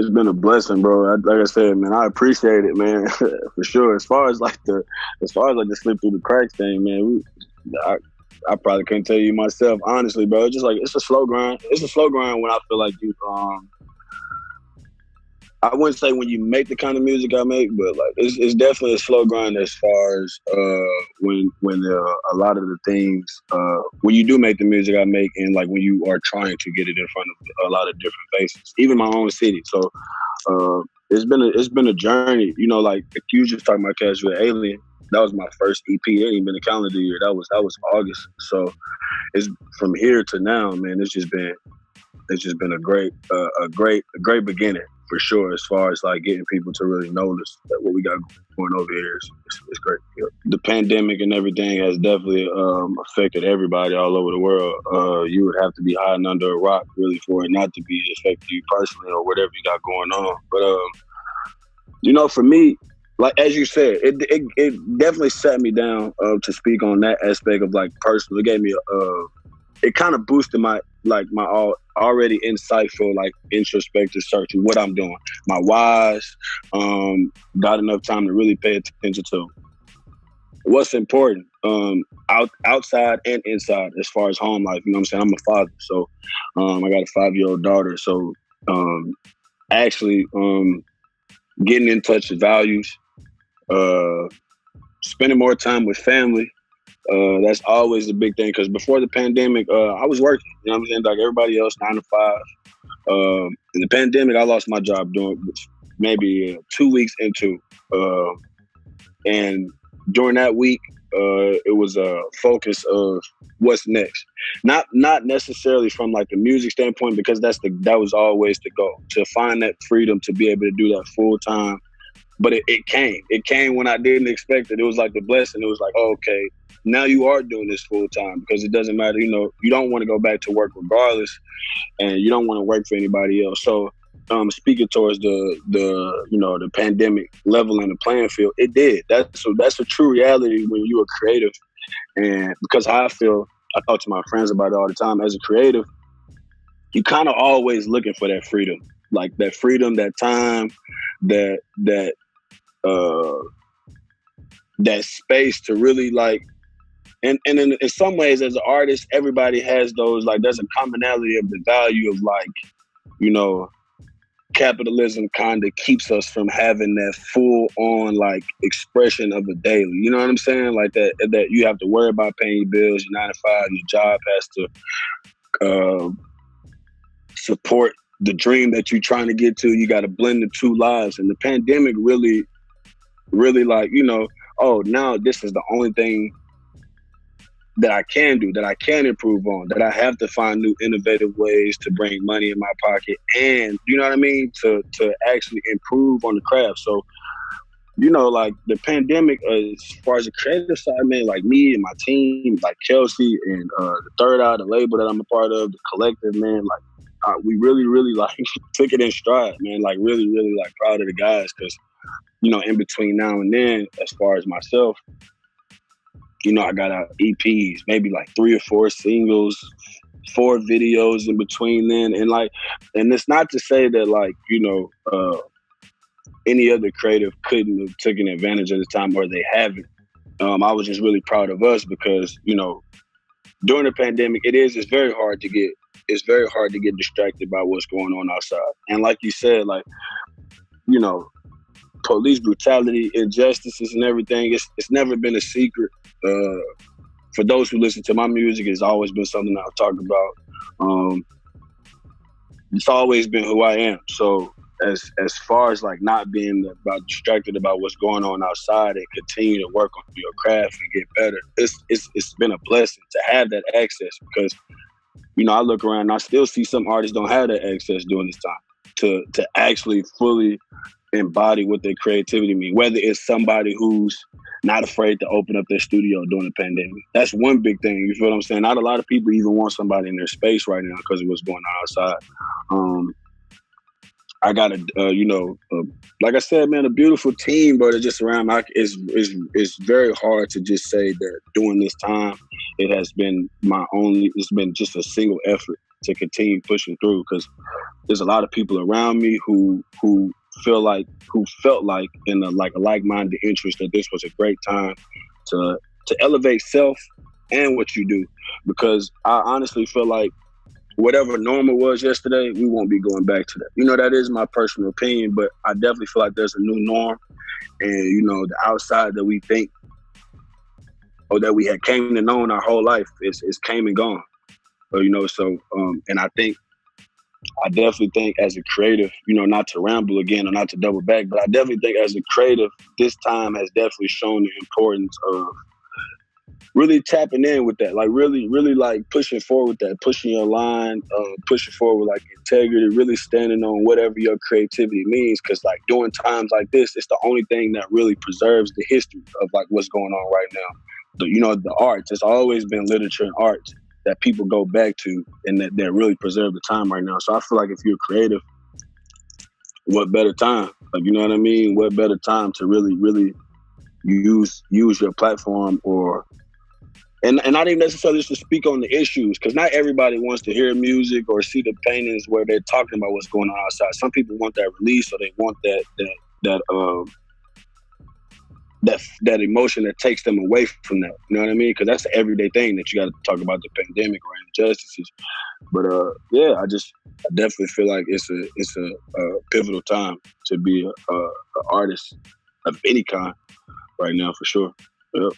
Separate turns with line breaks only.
It's been a blessing, bro. Like I said, man, I appreciate it, man, for sure. As far as the slip through the cracks thing, man, I probably couldn't tell you myself, honestly, bro. It's just like it's a slow grind. It's a slow grind when I feel like you. I wouldn't say when you make the kind of music I make, but like it's definitely a slow grind as far as when a lot of the things when you do make the music I make, and like when you are trying to get it in front of a lot of different faces, even my own city. So it's been a journey. You know, like you just talking about Casual Alien. That was my first EP. It ain't even been a calendar year. That was August. So it's from here to now, man. It's just been a great beginning for sure. As far as like getting people to really notice that what we got going over here is great. Yeah. The pandemic and everything has definitely affected everybody all over the world. You would have to be hiding under a rock really for it not to be affecting you personally or whatever you got going on. But you know, for me, like as you said, it definitely sat me down to speak on that aspect of like personal. It gave me it kind of boosted my already insightful, like introspective search of what I'm doing, my whys. Got enough time to really pay attention to what's important, outside and inside, as far as home life. You know what I'm saying? I'm a father, so I got a 5-year-old daughter. So actually getting in touch with values, spending more time with family. That's always a big thing, because before the pandemic, I was working. You know what I'm saying? Like everybody else, 9 to 5. In the pandemic, I lost my job doing maybe 2 weeks into, and during that week, it was a focus of what's next. Not necessarily from like the music standpoint, because that was always the goal, to find that freedom to be able to do that full time. But it came. It came when I didn't expect it. It was like the blessing. It was like, oh, okay, now you are doing this full time, because it doesn't matter. You know, you don't want to go back to work regardless, and you don't want to work for anybody else. So, speaking towards the pandemic leveling the playing field, it did. That's a true reality when you are creative, and because how I feel, I talk to my friends about it all the time. As a creative, you kind of always looking for that freedom, like that freedom, that time, that space to really like. And in some ways, as an artist, everybody has those, like, there's a commonality of the value of, like, you know, capitalism kind of keeps us from having that full on, like, expression of a daily. You know what I'm saying? Like that you have to worry about paying your bills, your 9 to 5, your job has to support the dream that you're trying to get to. You got to blend the two lives. And the pandemic really, like, you know, oh, now this is the only thing that I can do, that I can improve on, that I have to find new innovative ways to bring money in my pocket, and you know what I mean, to actually improve on the craft. So, you know, like the pandemic, as far as the creative side, man, like me and my team, like Kelsey and the Third Eye, the label that I'm a part of, the collective, man, like we really like took it in stride, man. Like really like proud of the guys, because you know, in between now and then, as far as myself, you know, I got out EPs, maybe like 3 or 4 singles, 4 videos in between then. And it's not to say that, like, you know, any other creative couldn't have taken advantage of the time, or they haven't. I was just really proud of us because, you know, during the pandemic, it's very hard to get distracted by what's going on outside. And like you said, like, you know, police brutality, injustices and everything, it's never been a secret. For those who listen to my music, it's always been something I've talked about. It's always been who I am. So as far as like not being distracted about what's going on outside and continue to work on your craft and get better, it's been a blessing to have that access, because, you know, I look around and I still see some artists don't have that access during this time to actually fully embody what their creativity means, whether it's somebody who's not afraid to open up their studio during the pandemic. That's one big thing. You feel what I'm saying? Not a lot of people even want somebody in their space right now because of what's going on outside. I got like I said, man, a beautiful team, but it's just around. It's very hard to just say that during this time, it's been just a single effort. to continue pushing through, because there's a lot of people around me who felt like in a like-minded interest that this was a great time to elevate self and what you do, because I honestly feel like whatever normal was yesterday, we won't be going back to that. You know, that is my personal opinion, but I definitely feel like there's a new norm, and you know, the outside that we think or that we had came to know in our whole life is came and gone. But you know, so and I definitely think as a creative, you know, not to ramble again or not to double back, but I definitely think as a creative, this time has definitely shown the importance of really tapping in with that, like really like pushing forward with that, pushing your line, pushing forward with like integrity, really standing on whatever your creativity means. Cause like during times like this, it's the only thing that really preserves the history of like what's going on right now. You know, the arts, it's always been literature and arts that people go back to and that really preserve the time right now. So I feel like if you're creative, what better time? Like, you know what I mean? What better time to really use your platform and not even necessarily just to speak on the issues, because not everybody wants to hear music or see the paintings where they're talking about what's going on outside. Some people want that release, or they want that emotion that takes them away from that. You know what I mean? Because that's the everyday thing that you got to talk about, the pandemic or injustices. But yeah, I definitely feel like it's a pivotal time to be a artist of any kind right now, for sure. Yep.